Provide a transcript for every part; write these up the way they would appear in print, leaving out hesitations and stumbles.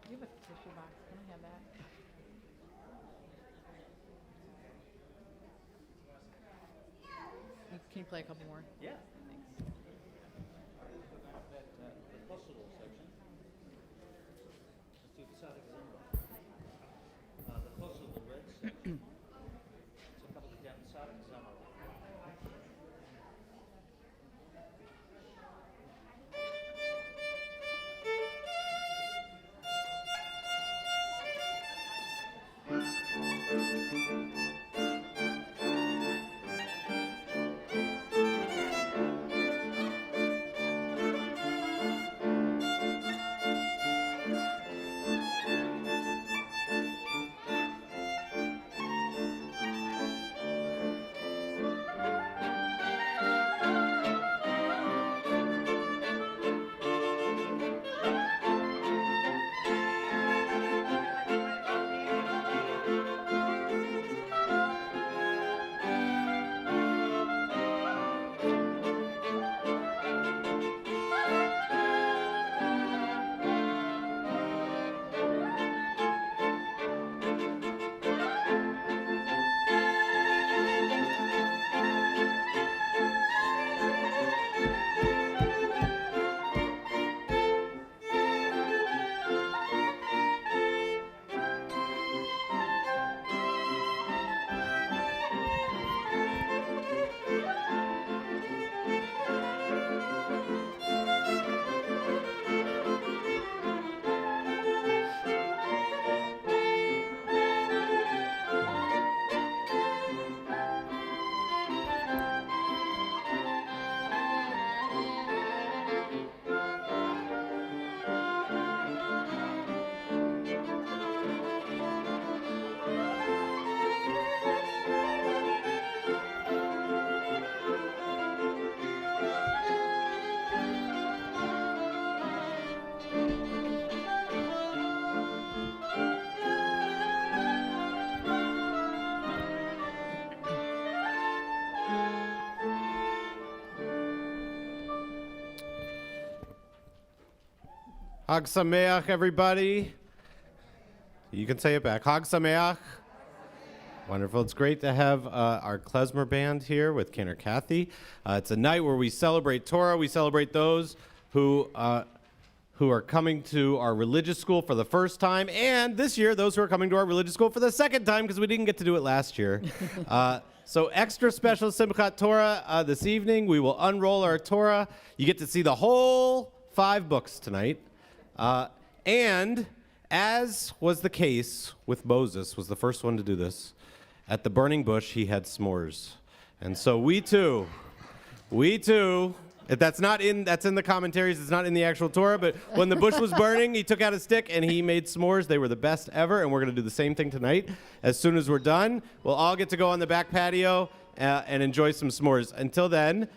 You have a tissue box. Can I have that? Can you play a couple more? Yeah. Thanks. The possible section. Let's do the Saturday Zimmer. The possible red section. It's a couple of down Saturday Zimmer. Hag Sameach, everybody. You can say it back. Hag Sameach. Wonderful. It's great to have our klezmer band here with Cantor Kathy. It's a night where we celebrate Torah. We celebrate those who are coming to our religious school for the first time, and this year, those who are coming to our religious school for the second time, because we didn't get to do it last year. So extra special Simchat Torah this evening. We will unroll our Torah. You get to see the whole 5 books tonight. And as was the case with Moses, was the first one to do this, at the burning bush, he had s'mores. And so we too, that's in the commentaries, it's not in the actual Torah, but when the bush was burning, he took out a stick and he made s'mores. They were the best ever, and we're going to do the same thing tonight. As soon as we're done, we'll all get to go on the back patio and enjoy some s'mores. Until then,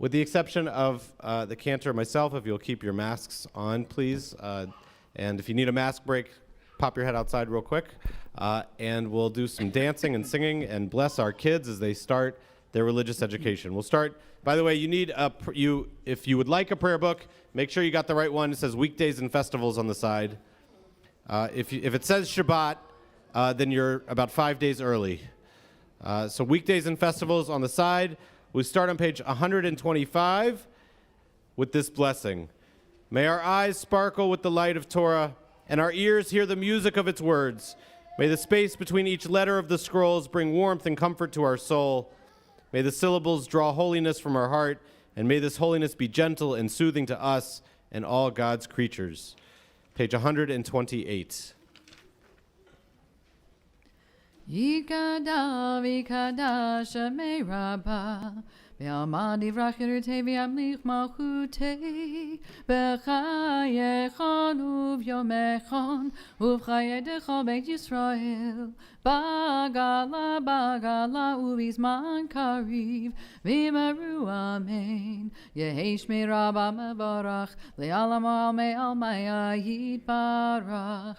with the exception of the cantor and myself, if you'll keep your masks on, please. And if you need a mask break, pop your head outside real quick. And we'll do some dancing and singing and bless our kids as they start their religious education. We'll start, by the way, you need if you would like a prayer book, make sure you got the right one. It says weekdays and festivals on the side. If it says Shabbat, then you're about 5 days early. So weekdays and festivals on the side. We start on page 125 with this blessing. May our eyes sparkle with the light of Torah, and our ears hear the music of its words. May the space between each letter of the scrolls bring warmth and comfort to our soul. May the syllables draw holiness from our heart, and may this holiness be gentle and soothing to us and all God's creatures. Page 128. Yikada vikada shemei rabba Be'alma divrach yerutei v'yamlich malchutei B'chayechon uv'yomechon Uv'chayedecho beit Yisrael Bagala bagala uv'izman kariv V'yimeru amen Yehi shmei rabba mevarach Le'alam al me'al maya yitbarach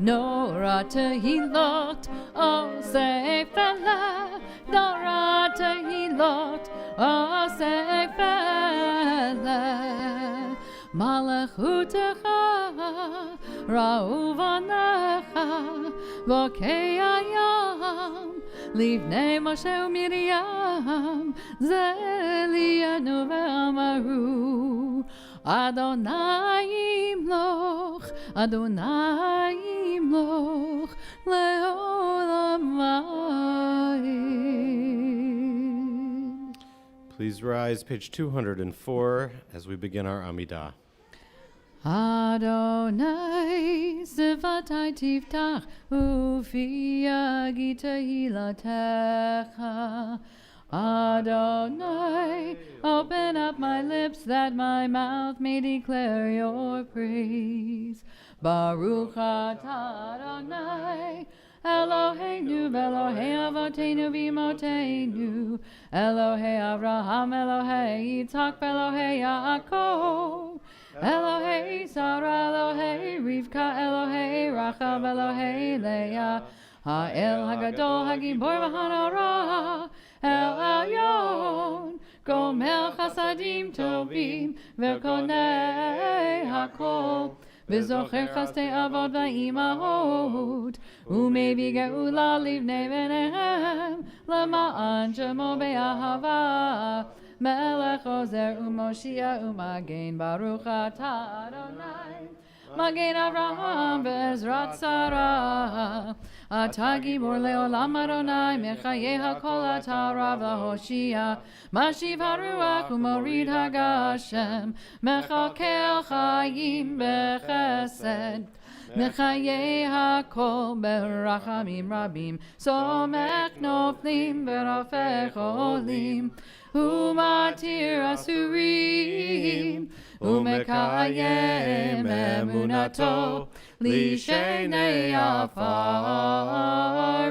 Nora tehilot, osei fela. Nora tehilot, osei fela. Malachutecha, ra'uvanecha, vokei hayam, livnei Moshe u'Miriam, zelianu ve'amaru, Adonai imloch, Adonai imloch, le'olam va'ed. Please rise, page 204, as we begin our Amidah. Adonai sivatai tiftach ufi yagi tehilatecha. Adonai, open up my lips that my mouth may declare your praise. Baruch atah Adonai, Eloheinu v'Elohei avotenu v'imotenu, Elohei Avraham, Elohei Yitzhak, Elohei Yaakov, Elohei Sarah, Elohei Rivka, Elohei Rachel, Elohei Leah, Ha'el Hagadol, Hagibor v'Hanara, El Elyon, Gomer Chasadim Tovim, V'Konei Hakol, V'Zocher Chastei Avot V'Imahot, U'Mevi Geula Livnei Benehem, L'Ma'an Shemo Be'ahava, Melech Ozer U'Moshia U'Magen, Baruch atah Adonai, Magen Avraham Ve'ezrat Sarah, Atah Gibor Le'olam Adonai, Mechayeh HaKol Atah Rav Lahoshia, Mashiv HaRuach U'Morid HaGashem, Mechakel Chayim Bechesed, Mechayeh HaKol Berachamim Rabim, Somech Noflim V'Rafech Olim, U'Matir Asurim, U'Mekayem Emunato, Lishenei Afar,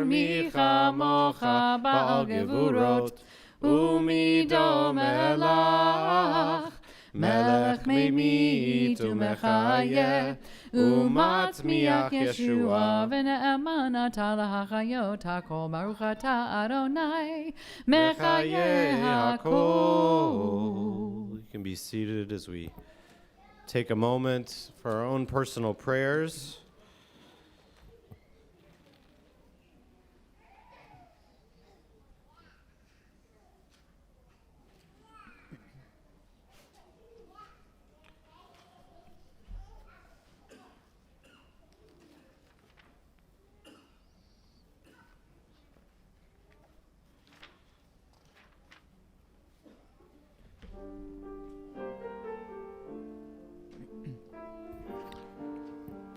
Micha Mocha Ba'al Gevurot, U'Mido Melach, Melech Meimit U'Mechayeh, U'Matzmiach Yeshua, V'Ne'eman atah L'Hachayot HaKol, Baruch atah Adonai, Mechayeh HaKol. You can be seated as we take a moment for our own personal prayers.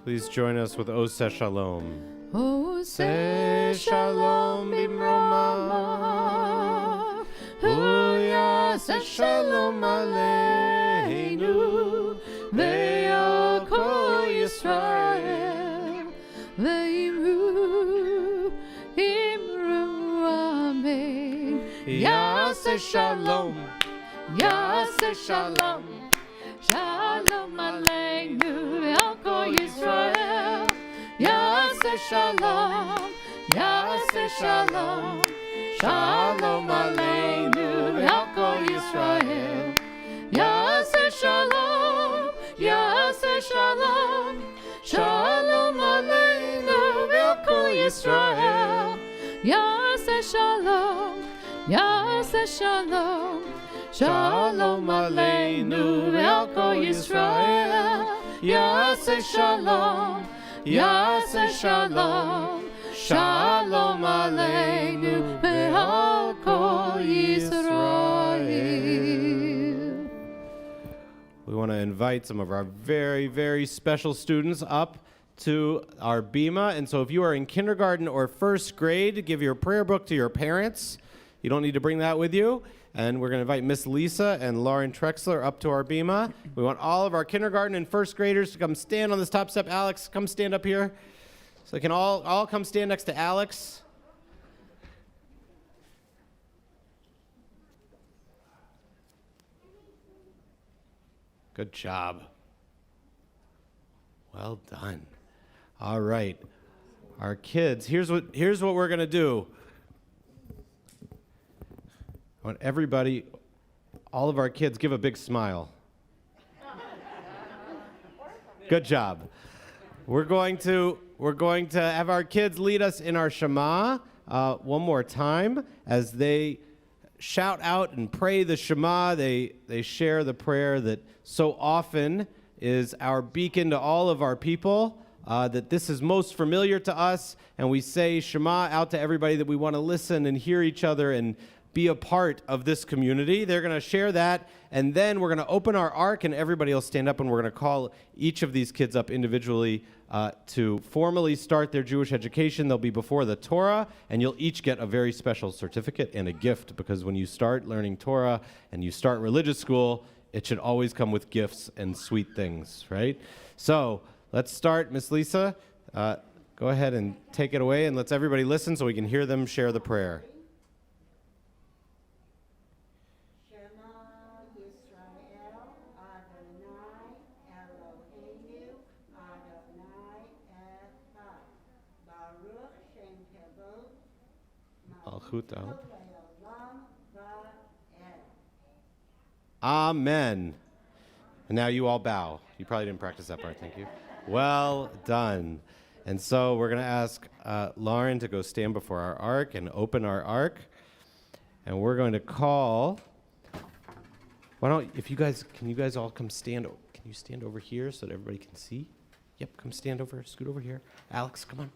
Please join us with Oseh Shalom. Oseh Shalom bimroma, Uyaseh Shalom aleinu, Ve'al kol Yisrael, Ve'imru, Imru Amen. Yaseh Shalom, Yaseh Shalom, Shalom aleinu, Ve'al kol Yisrael, Yaseh Shalom, Yaseh Shalom, Shalom aleinu, Ve'al kol Yisrael, Yaseh Shalom, Yaseh Shalom, Shalom aleinu, Ve'al kol Yisrael, Yaseh Shalom, Yaseh Shalom, Shalom aleinu, Ve'al kol Yisrael, Yaseh Shalom, Yaseh Shalom, Shalom aleinu, Ve'al kol Yisrael. We want to invite some of our very, very special students up to our Bima. And so if you are in kindergarten or first grade, give your prayer book to your parents. You don't need to bring that with you. And we're going to invite Miss Lisa and Lauren Trexler up to our Bima. We want all of our kindergarten and first graders to come stand on this top step. Alex, come stand up here. So they can all come stand next to Alex. Good job. Well done. All right. Our kids, here's what we're going to do. I want everybody, all of our kids, give a big smile. Good job. We're going to have our kids lead us in our Shema one more time as they shout out and pray the Shema. They share the prayer that so often is our beacon to all of our people, that this is most familiar to us, and we say Shema out to everybody that we want to listen and hear each other and be a part of this community. They're going to share that, and then we're going to open our ark, and everybody will stand up, and we're going to call each of these kids up individually to formally start their Jewish education. They'll be before the Torah, and you'll each get a very special certificate and a gift, because when you start learning Torah and you start religious school, it should always come with gifts and sweet things, right? So let's start. Miss Lisa, go ahead and take it away, and let's everybody listen so we can hear them share the prayer. Amen. And now you all bow. You probably didn't practice that part. Thank you. Well done. And so we're going to ask Lauren to go stand before our ark and open our ark. And we're going to call. Can you guys all come stand? Can you stand over here so that everybody can see? Yep, come stand over, scoot over here. Alex, come on.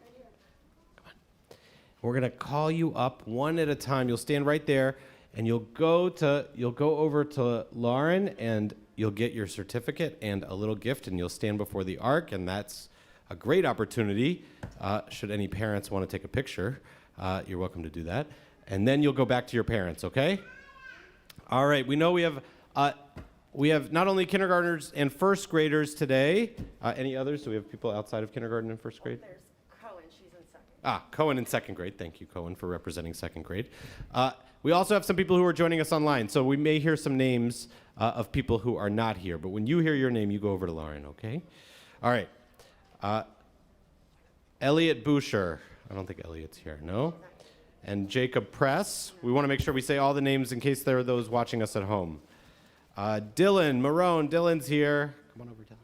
We're going to call you up one at a time. You'll stand right there, and you'll go over to Lauren, and you'll get your certificate and a little gift, and you'll stand before the ark, and that's a great opportunity. Should any parents want to take a picture, you're welcome to do that. And then you'll go back to your parents, okay? All right, we know we have not only kindergartners and first graders today. Any others? Do we have people outside of kindergarten and first grade? There's Cohen. She's in second. Cohen in second grade. Thank you, Cohen, for representing second grade. We also have some people who are joining us online, so we may hear some names of people who are not here. But when you hear your name, you go over to Lauren, okay? All right. Elliot Boucher. I don't think Elliot's here, no? And Jacob Press. We want to make sure we say all the names in case there are those watching us at home. Dylan Marone. Dylan's here. Come on over, Dylan.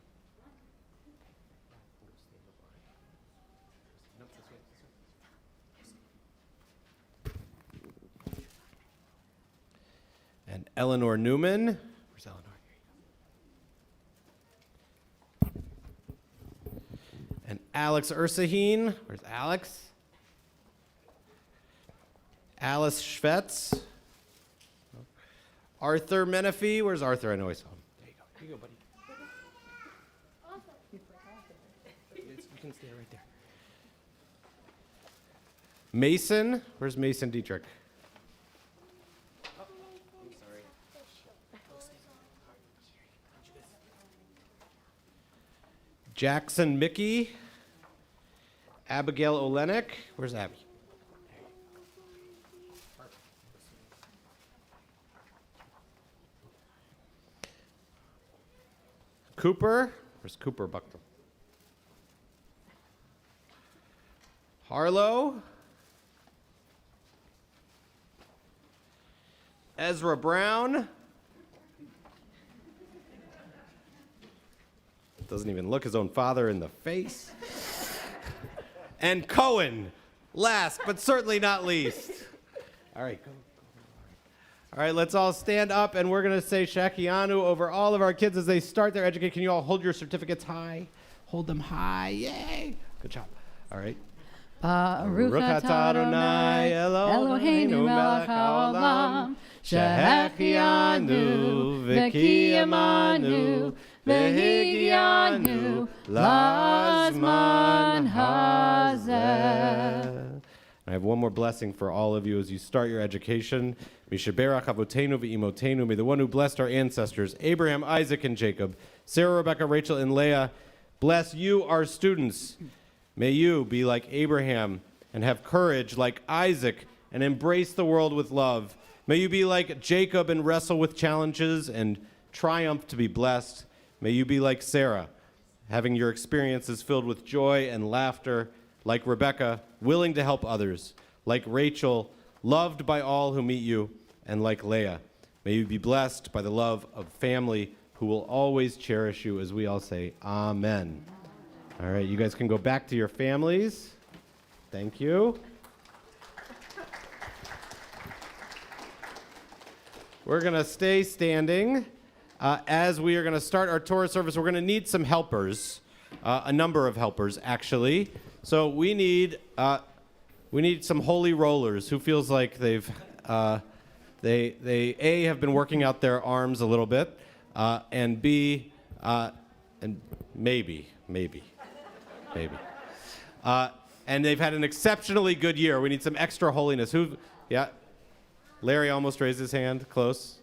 And Eleanor Newman. Where's Eleanor? Here you go. And Alex Ursaheen. Where's Alex? Alice Schvetz. Arthur Menifee. Where's Arthur? I know I saw him. There you go. Here you go, buddy. You can stay right there. Mason. Where's Mason Dietrich? Jackson Mickey. Abigail Olenek. Where's Abby? Cooper. Where's Cooper Buckton? Harlow. Ezra Brown. Doesn't even look his own father in the face. And Cohen, last but certainly not least. All right, go. All right, let's all stand up, and we're going to say Shakianu over all of our kids as they start their education. Can you all hold your certificates high? Hold them high. Yay. Good job. All right. Baruch atah Adonai Eloheinu melech haolam shehechianu v'kiyamanu v'higianu lazman hazeh. I have one more blessing for all of you as you start your education. Mishaberach avotenu v'imotenu. May the one who blessed our ancestors, Abraham, Isaac, and Jacob, Sarah, Rebecca, Rachel, and Leah, bless you, our students. May you be like Abraham and have courage like Isaac and embrace the world with love. May you be like Jacob and wrestle with challenges and triumph to be blessed. May you be like Sarah having your experiences filled with joy and laughter, like Rebecca, willing to help others, like Rachel, loved by all who meet you, and like Leah. May you be blessed by the love of family who will always cherish you, as we all say, Amen. All right, you guys can go back to your families. Thank you. We're going to stay standing. As we are going to start our Torah service, we're going to need some helpers, a number of helpers, actually. So we need some holy rollers. Who feels like they have been working out their arms a little bit, and B, and maybe, and they've had an exceptionally good year. We need some extra holiness. Yeah, Larry almost raised his hand. Close.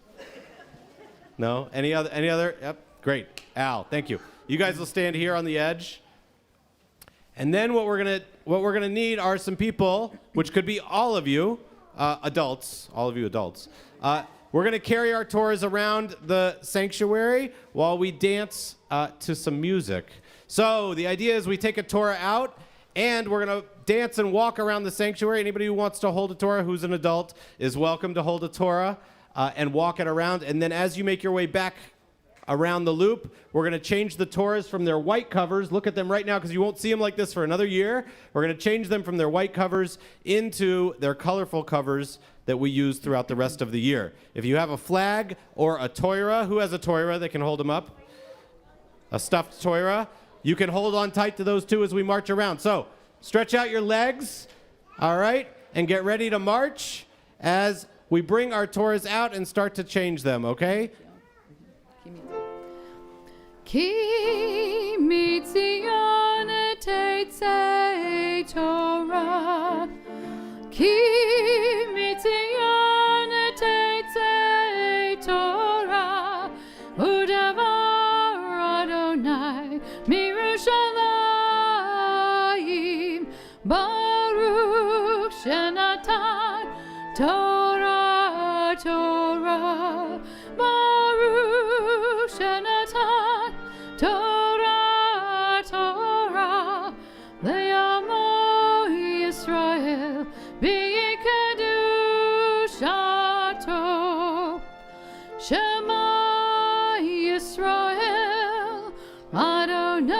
No? Any other? Yep. Great. Al, thank you. You guys will stand here on the edge. And then what we're gonna need are some people, which could be all of you, adults. We're gonna carry our Torahs around the sanctuary while we dance to some music. So the idea is we take a Torah out, and we're gonna dance and walk around the sanctuary. Anybody who wants to hold a Torah, who's an adult, is welcome to hold a Torah. And walk it around. And then as you make your way back around the loop, we're going to change the Torahs from their white covers. Look at them right now because you won't see them like this for another year. We're going to change them from their white covers into their colorful covers that we use throughout the rest of the year. If you have a flag or a Torah, who has a Torah that can hold them up? A stuffed Torah. You can hold on tight to those two as we march around. So stretch out your legs, all right, and get ready to march as we bring our Torahs out and start to change them, okay? Ki mitzion tetzei Torah, ki mitzion tetzei Torah, udavar Adonai mirushalayim, Baruch shenatan Torah, Torah, Baruch shenatan Torah, Torah, le'amo Yisrael, b'kedushato, Shema Yisrael, Adonai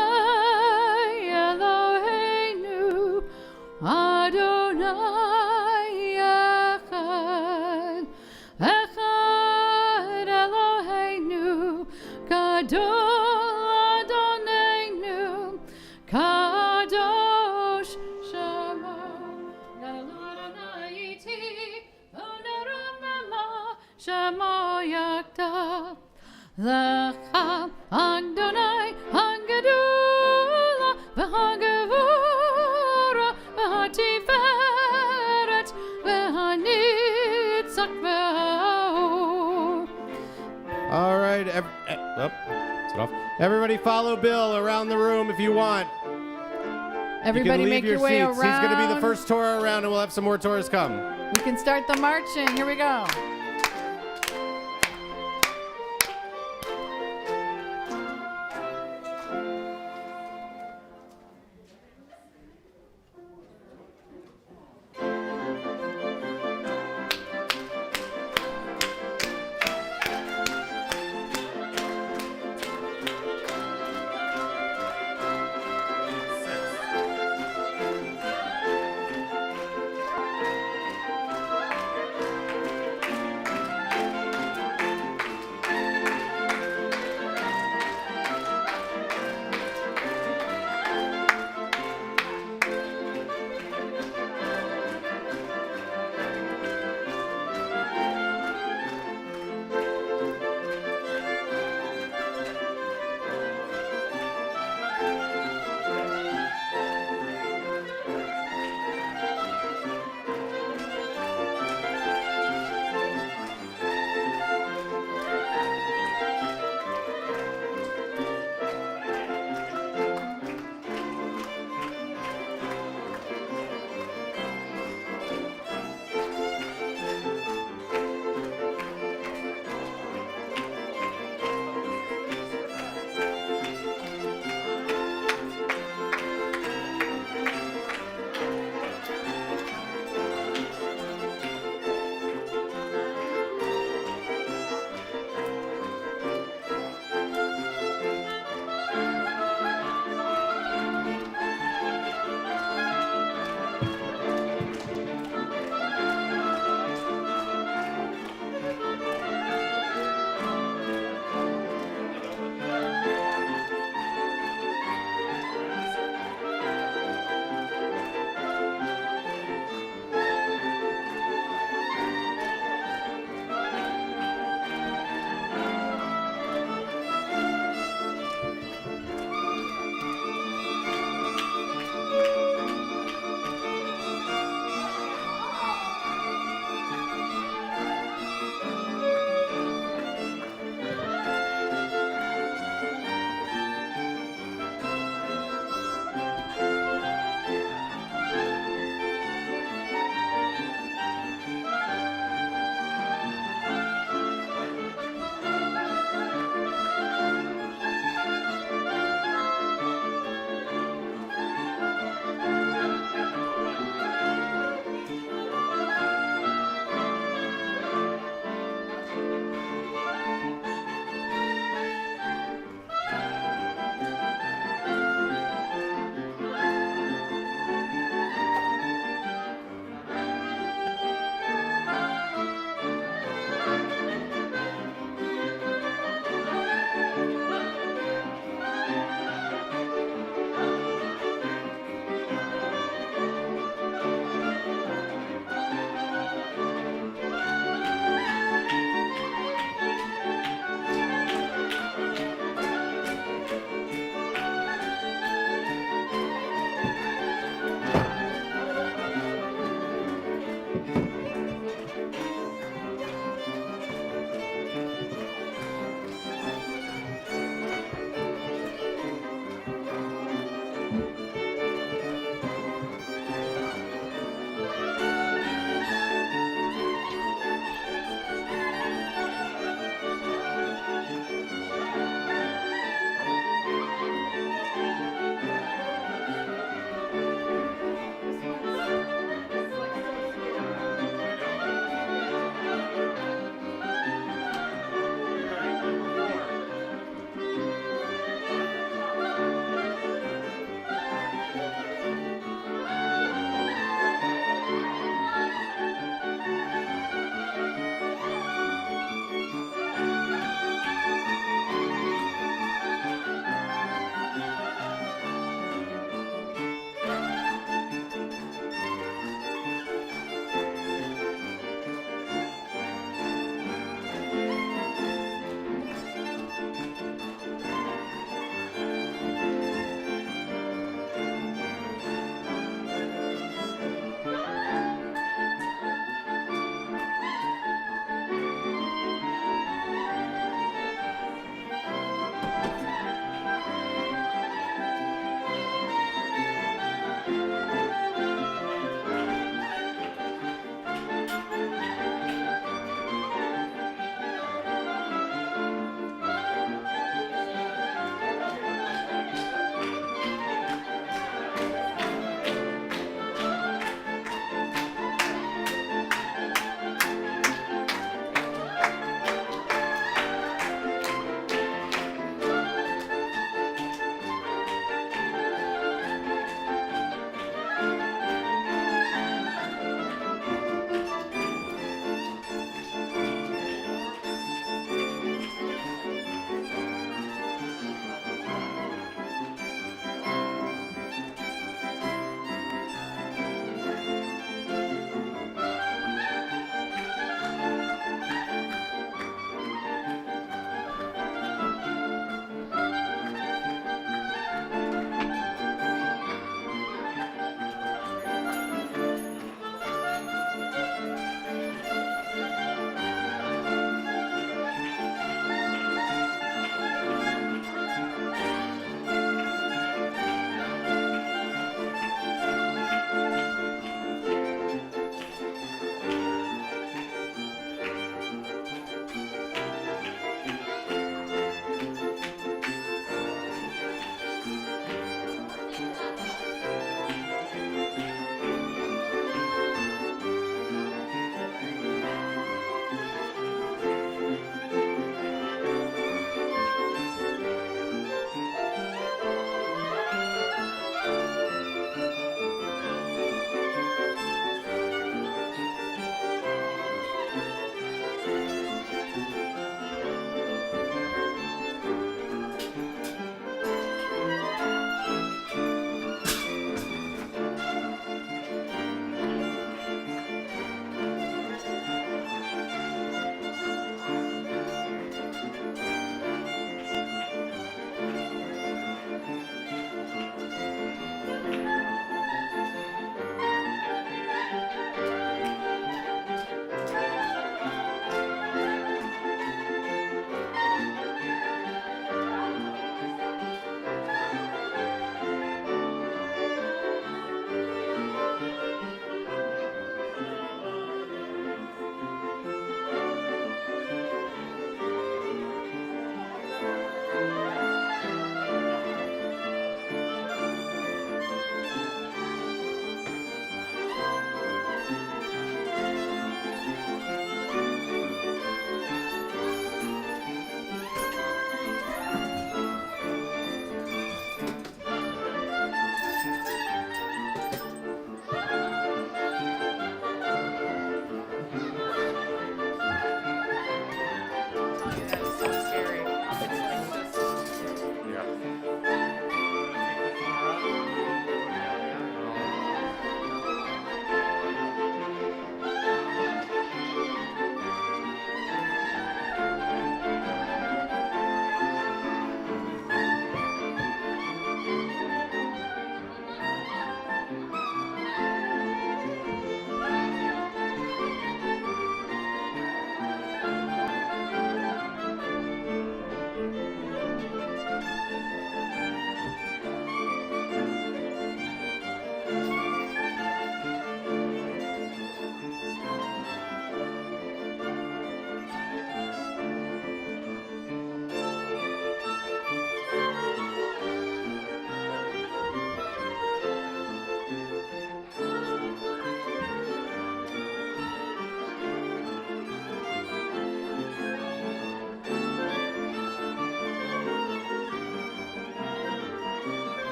Eloheinu, Adonai Echad Eloheinu, Gadol Adonenu, Kadosh Shema, Adonai iti, Onaramama, Shema Yakta, Lecha Adonai, Hagedula, V'Hagevura, V'Hatiferet, V'Hanitzak, V'Haor. All right. Everybody follow Bill around the room if you want. Everybody you can leave make your way seats. around. He's going to be the first Torah around, and we'll have some more Torahs come. We can start the marching. Here we go.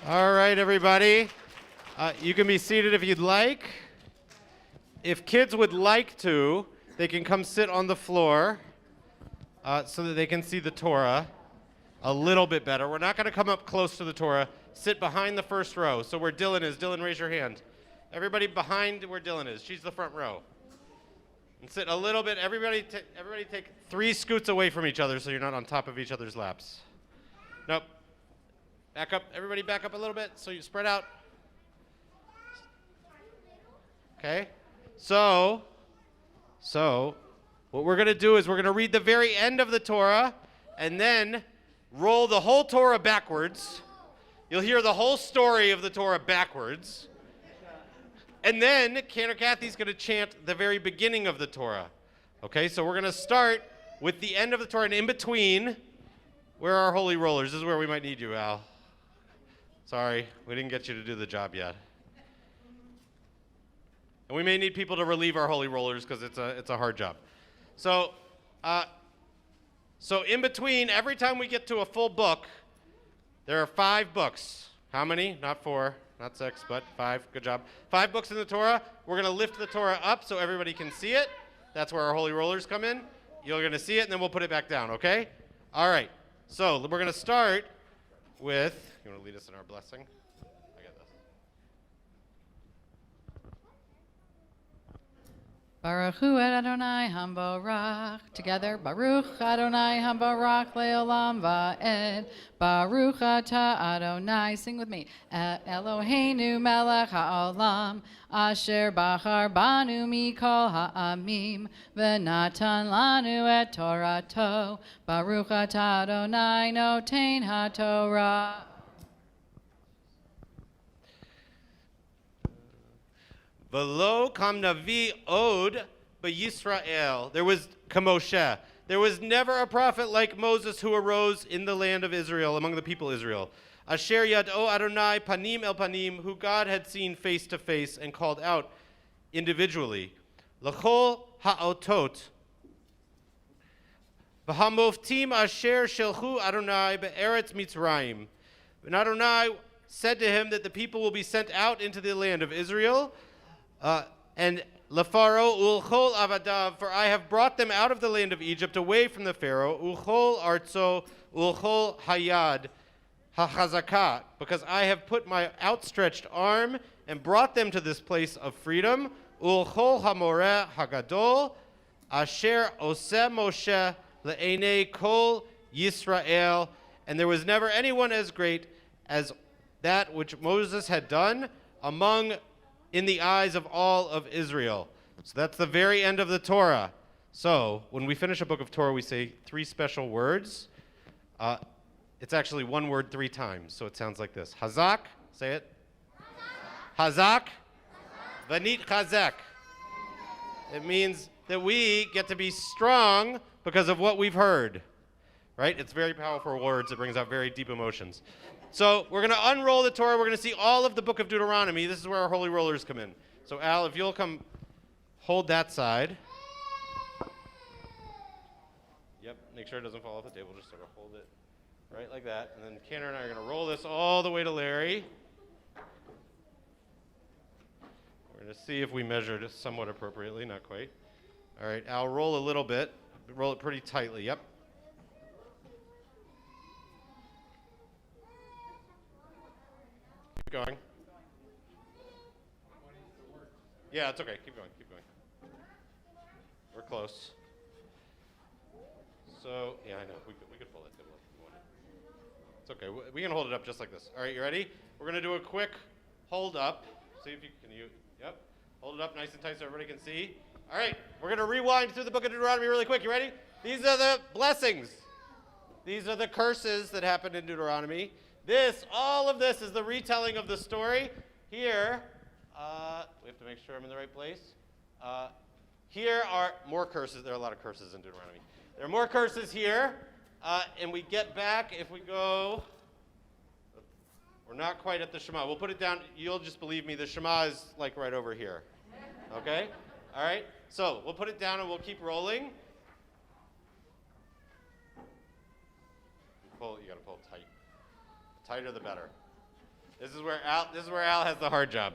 All right, everybody. You can be seated if you'd like. If kids would like to, they can come sit on the floor so that they can see the Torah a little bit better. We're not going to come up close to the Torah. Sit behind the first row. So where Dylan is. Dylan, raise your hand. Everybody behind where Dylan is. She's the front row. And sit a little bit. Everybody take 3 scoots away from each other so you're not on top of each other's laps. Nope. Back up. Everybody back up a little bit so you spread out. Okay? So what we're going to do is we're going to read the very end of the Torah and then roll the whole Torah backwards. You'll hear the whole story of the Torah backwards. And then Cantor Kathy's going to chant the very beginning of the Torah. Okay, so we're going to start with the end of the Torah, and in between, where are our holy rollers? This is where we might need you, Al. Sorry, we didn't get you to do the job yet. And we may need people to relieve our holy rollers because it's a hard job. So in between, every time we get to a full book, there are 5 books. How many? Not 4. Not 6, but 5. Good job. 5 books in the Torah. We're going to lift the Torah up so everybody can see it. That's where our holy rollers come in. You're going to see it, and then we'll put it back down, okay? All right. So we're going to start with, you want to lead us in our blessing? I got this. Baruch Hu Adonai Hamborach. Together, Baruch Adonai Hamborach Leolam Va'ed. Baruch Ata Adonai. Sing with me. Eloheinu Melech HaOlam. Asher Bachar Banu Mikol Ha'amim. V'natan Lanu Et Torato. Baruch Ata Adonai Notein HaTorah. V'lo kam navi od b'Yisrael. There was Kamoshe. There was never a prophet like Moses who arose in the land of Israel, among the people Israel. Asher yad'o Adonai panim el panim, who God had seen face to face and called out individually. L'chol ha'otot. V'hamoftim asher shelchu Adonai be'eretz Mitzrayim. And Adonai said to him that the people will be sent out into the land of Israel, and Lefaro ulchol avadav, for I have brought them out of the land of Egypt, away from the Pharaoh, ulchol artzo ulchol hayad hachazakah, because I have put my outstretched arm and brought them to this place of freedom, ulchol hamoreh hagadol asher oseh Moshe le'enei kol Yisrael, and there was never anyone as great as that which Moses had done in the eyes of all of Israel. So that's the very end of the Torah. So when we finish a book of Torah, we say 3 special words. It's actually one word 3 times, so it sounds like this. Hazak, say it. Hazak. Vanit chazek. It means that we get to be strong because of what we've heard. Right? It's very powerful words. It brings out very deep emotions. So we're going to unroll the Torah. We're going to see all of the book of Deuteronomy. This is where our holy rollers come in. So Al, if you'll come hold that side. Yep, make sure it doesn't fall off the table. Just sort of hold it right like that. And then Cantor and I are going to roll this all the way to Larry. We're going to see if we measured it somewhat appropriately. Not quite. All right, Al, roll a little bit. Roll it pretty tightly. Yep. Keep going. Yeah, it's okay. Keep going. Keep going. We're close. So, yeah, I know. We could pull it. If you want it. It's okay. We can hold it up just like this. All right, you ready? We're going to do a quick hold up. See if you can. Yep. Hold it up nice and tight so everybody can see. All right. We're going to rewind through the book of Deuteronomy really quick. You ready? These are the blessings. These are the curses that happened in Deuteronomy. All of this is the retelling of the story. Here, we have to make sure I'm in the right place. Here are more curses. There are a lot of curses in Deuteronomy. There are more curses here. And we get back, if we go, we're not quite at the Shema. We'll put it down. You'll just believe me. The Shema is like right over here. Okay? All right? So we'll put it down and we'll keep rolling. You got to pull tight. The tighter the better. This is where Al has the hard job.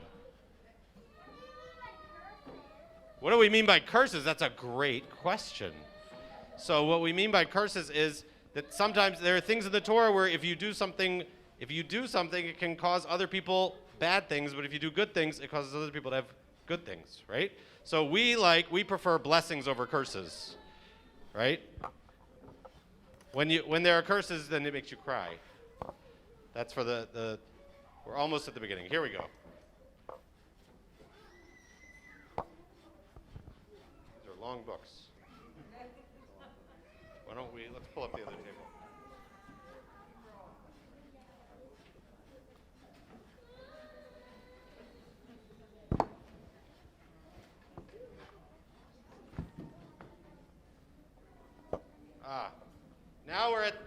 What do we mean by curses? That's a great question. So what we mean by curses is that sometimes there are things in the Torah where if you do something, it can cause other people bad things, but if you do good things, it causes other people to have good things, right? So we prefer blessings over curses, right? When there are curses, then it makes you cry. That's for the we're almost at the beginning. Here we go. These are long books. Why don't let's pull up the other table.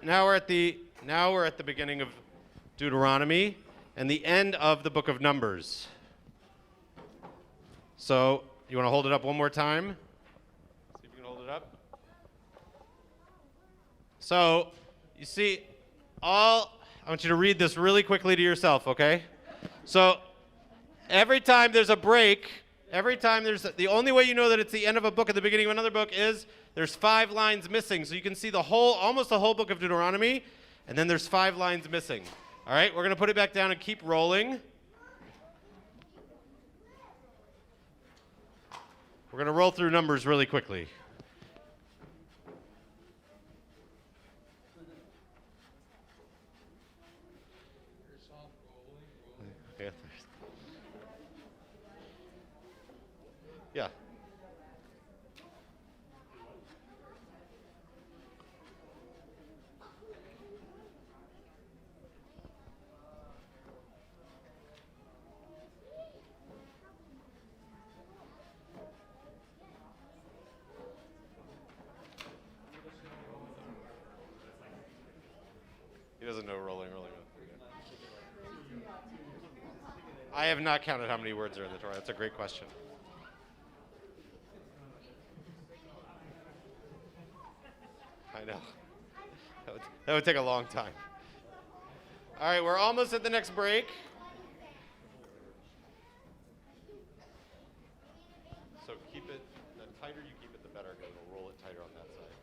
Now we're at the beginning of Deuteronomy and the end of the book of Numbers. So, you want to hold it up one more time? See if you can hold it up. So, you see, I want you to read this really quickly to yourself, okay? So, every time there's a break, the only way you know that it's the end of a book at the beginning of another book is there's 5 lines missing. So you can see almost the whole book of Deuteronomy, and then there's 5 lines missing. All right, we're going to put it back down and keep rolling. We're going to roll through Numbers really quickly. Yeah. He doesn't know rolling. I have not counted how many words are in the Torah. That's a great question. I know. That would take a long time. All right, we're almost at the next break. So keep it, the tighter you keep it, the better, because it'll roll it tighter on that side.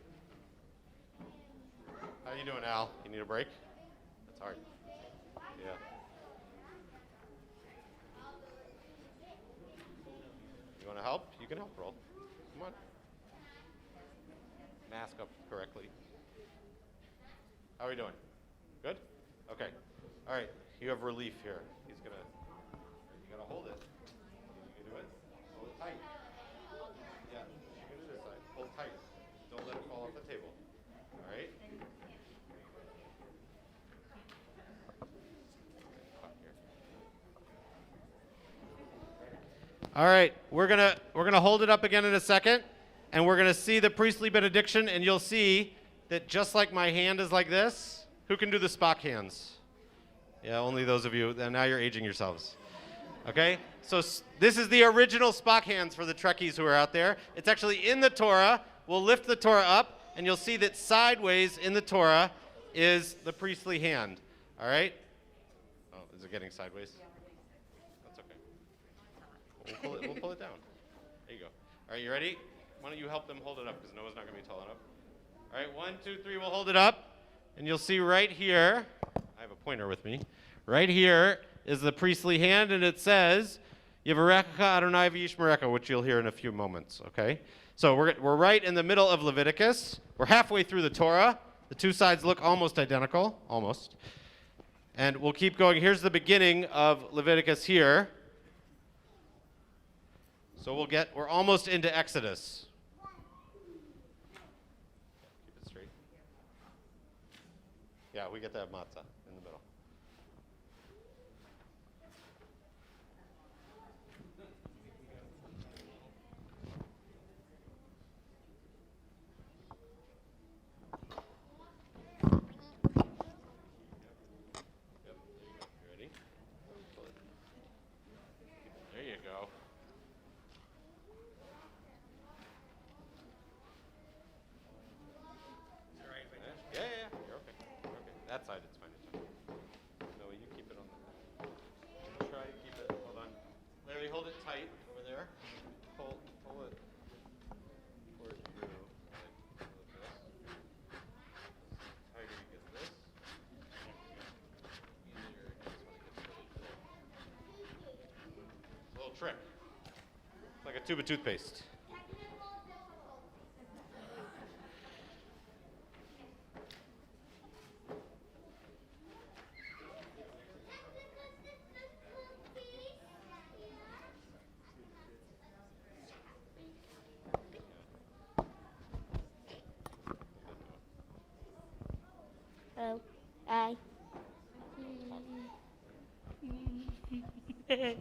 How you doing, Al? You need a break? That's hard. Yeah. You want to help? You can help roll. Come on. Mask up correctly. How are we doing? Good? Okay. All right. You have relief here. You gotta hold it. You can do it. Hold it tight. Yeah. You can do this side. Hold tight. Don't let it fall off the table. All right. All right. We're gonna hold it up again in a second. And we're going to see the priestly benediction, and you'll see that just like my hand is like this, who can do the Spock hands? Yeah, only those of you. Now you're aging yourselves. Okay? So this is the original Spock hands for the Trekkies who are out there. It's actually in the Torah. We'll lift the Torah up, and you'll see that sideways in the Torah is the priestly hand. All right? Oh, is it getting sideways? That's okay. We'll pull it down. There you go. All right, you ready? Why don't you help them hold it up, because Noah's not going to be tall enough. All right, 1, 2, 3, we'll hold it up. And you'll see right here, I have a pointer with me. Right here is the priestly hand, and it says, Yivarechecha Adonai v'yishmerecha, which you'll hear in a few moments, okay? So we're right in the middle of Leviticus. We're halfway through the Torah. The two sides look almost identical, almost. And we'll keep going. Here's the beginning of Leviticus here. So we're almost into Exodus. Yeah, we get to have matzah in the middle. Yep. You ready? There you go. Yeah. You're okay. That side, it's fine. trick. Like a tube of toothpaste. Oh, I. You know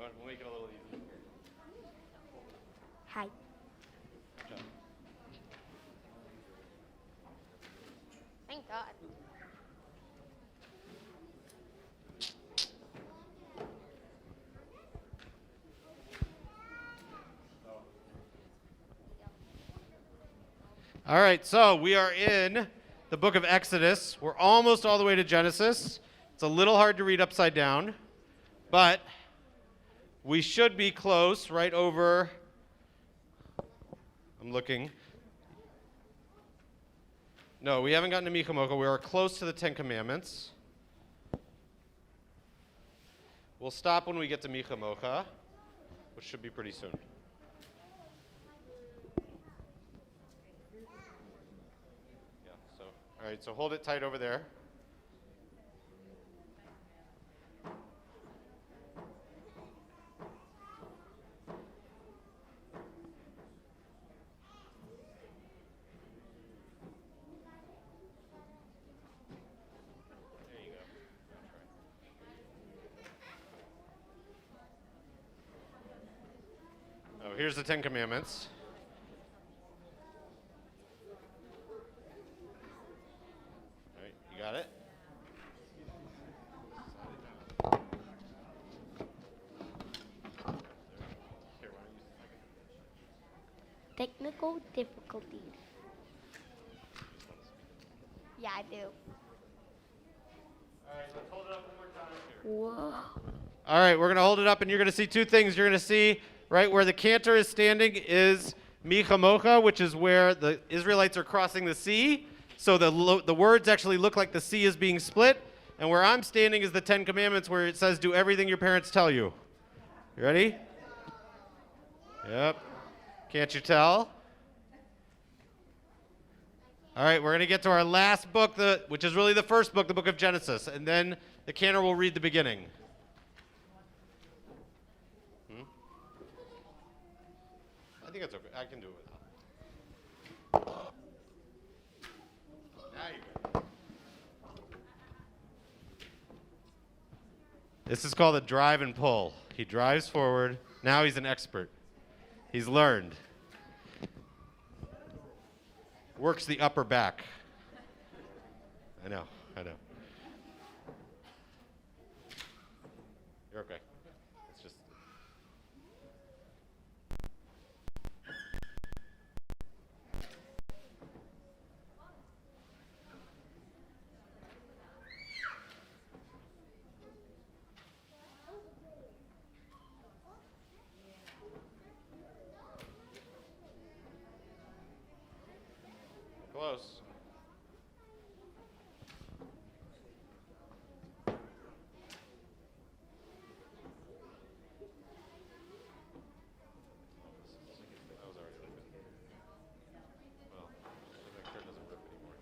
what? We'll make it a little easier. Hi. Good job. Thank God. All right, so we are in the book of Exodus. We're almost all the way to Genesis. It's a little hard to read upside down, but we should be close, right over. I'm looking. No, we haven't gotten to Michamocha. We are close to the Ten Commandments. We'll stop when we get to Michamocha, which should be pretty soon. All right, so hold it tight over there. There you go. Oh, here's the Ten Commandments. You got it? Technical difficulties. Yeah, I do. All right, let's hold it up one more time here. Whoa. All right, we're going to hold it up, and you're going to see two things. You're going to see right where the cantor is standing is Michamocha, which is where the Israelites are crossing the sea. So the words actually look like the sea is being split. And where I'm standing is the Ten Commandments, where it says, do everything your parents tell you. You ready? Yep. Can't you tell? All right, we're going to get to our last book, which is really the first book, the book of Genesis. And then the cantor will read the beginning. I think it's okay. I can do it without. Now you go. This is called a drive and pull. He drives forward. Now he's an expert. He's learned. Works the upper back. I know. You're okay. It's just. Close. That was already open. Well, that curtain doesn't rip anymore.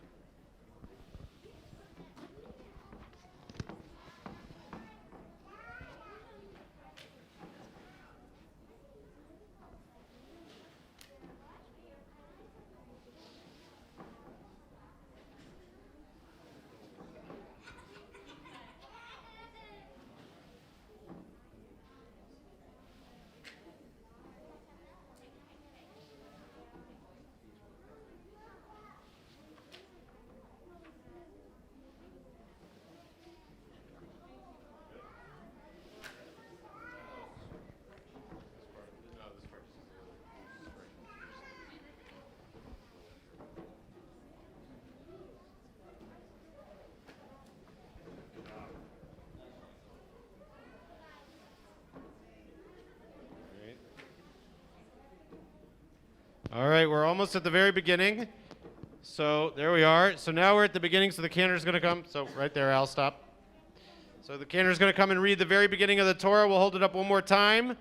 All right, we're almost at the very beginning. So there we are. So now we're at the beginning, so the cantor's going to come. So right there, Al, stop. So the cantor's going to come and read the very beginning of the Torah. We'll hold it up one more time.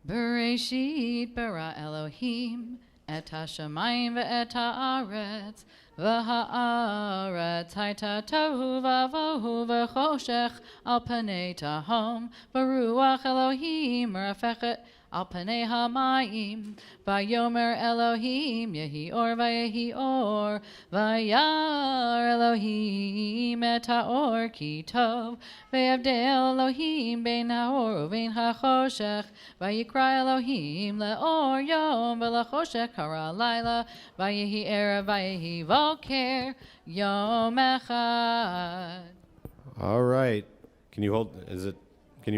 Bereshit bara Elohim et hashamayim ve'et haaretz v'haaretz hayta tohu vavohu v'choshech al panei tahom v'ruach Elohim rafechet al panei hamayim vayomer Elohim yehi or vayehi or vayar Elohim et haor ki tov vayavdel Elohim bein haor uvein hachoshech vayikra Elohim leor yom v'lechoshech hara laila vayehi erev vayehi voker yom echad. All right. Can you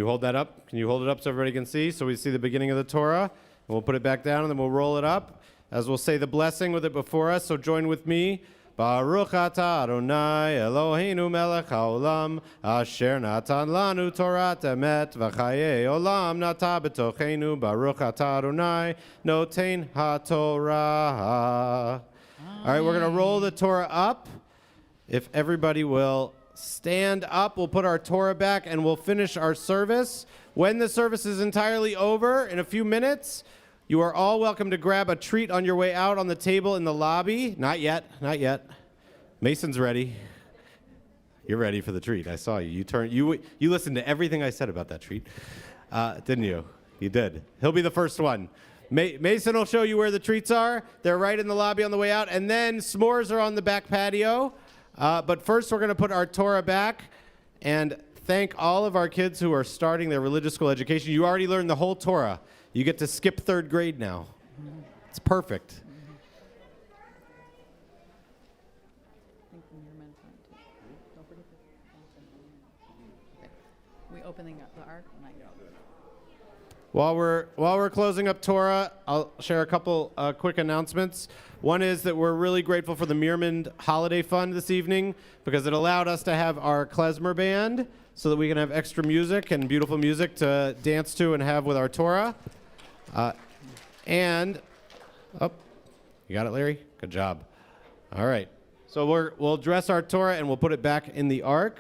hold that up? Can you hold it up so everybody can see? So we see the beginning of the Torah. And we'll put it back down and then we'll roll it up as we'll say the blessing with it before us. So join with me. Baruch atah Adonai Eloheinu melech haolam asher natan lanu Torat emet v'chayei olam nata b'tocheinu Baruch atah Adonai noten haTorah. All right, we're going to roll the Torah up. If everybody will stand up, we'll put our Torah back and we'll finish our service. When the service is entirely over, in a few minutes, you are all welcome to grab a treat on your way out on the table in the lobby. Not yet, not yet. Mason's ready. You're ready for the treat. I saw you. You listened to everything I said about that treat, didn't you? You did. He'll be the first one. Mason will show you where the treats are. They're right in the lobby on the way out. And then s'mores are on the back patio. But first, we're going to put our Torah back and thank all of our kids who are starting their religious school education. You already learned the whole Torah. You get to skip third grade now. It's perfect. We opening up the ark? While we're closing up Torah, I'll share a couple quick announcements. One is that we're really grateful for the Meermond Holiday Fund this evening because it allowed us to have our klezmer band so that we can have extra music and beautiful music to dance to and have with our Torah. You got it, Larry? Good job. All right. So we'll dress our Torah and we'll put it back in the ark.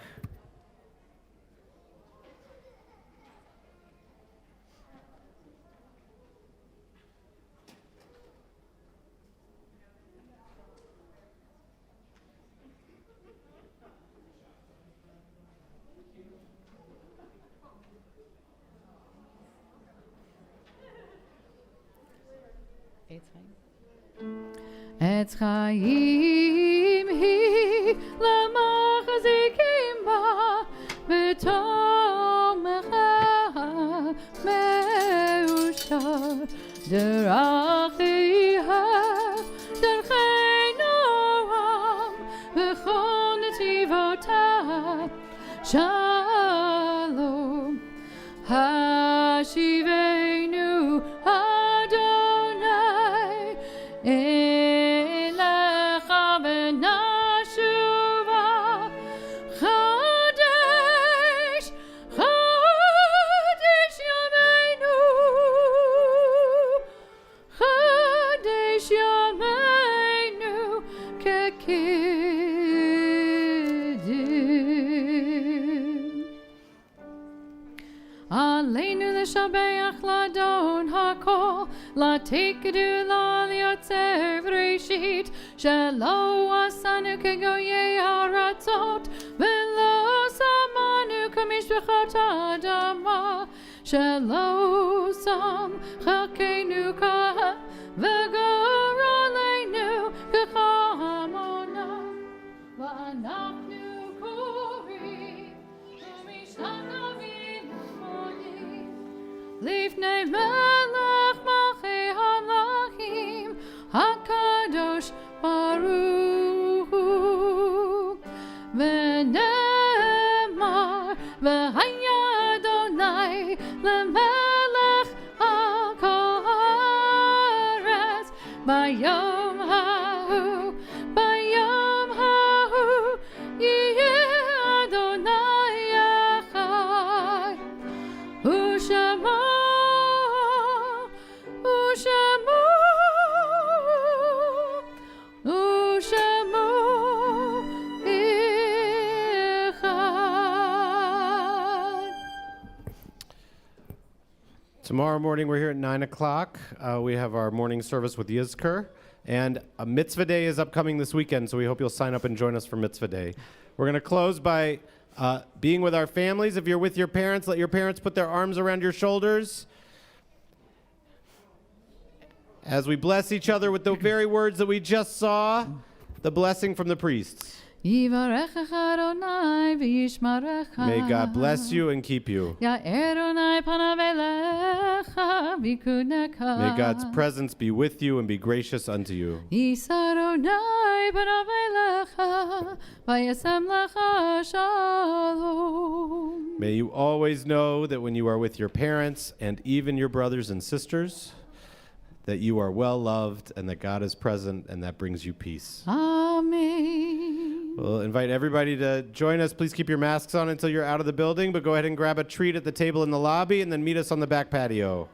Etz Chaim hi lamachzikim ba v'tomecha meusha derachiha derchei noam v'chol netivotah shalom hashivenu Adonai Aleinu l'shabeach ladon hakol latikdu la liotzer v'reshit shelo asanu kegoyei haratzot v'lo samanu kamishpachot adama shelo sam chalkeinu ka v'goraleinu k'chamona v'anachnu korim u'mishanavim Lifnei melech malchei hamlachim hakadosh baruch hu v'nemar v'haya Adonai lemelech al kol haaretz bayom hahu yeh Adonai echad Ushama Tomorrow morning, we're here at 9 o'clock. We have our morning service with Yizker. And a Mitzvah Day is upcoming this weekend, so we hope you'll sign up and join us for Mitzvah Day. We're going to close by being with our families. If you're with your parents, let your parents put their arms around your shoulders as we bless each other with the very words that we just saw, the blessing from the priests. May God bless you and keep you. May God's presence be with you and be gracious unto you. May you always know that when you are with your parents and even your brothers and sisters, that you are well loved and that God is present and that brings you peace. Amen. We'll invite everybody to join us. Please keep your masks on until you're out of the building, but go ahead and grab a treat at the table in the lobby and then meet us on the back patio.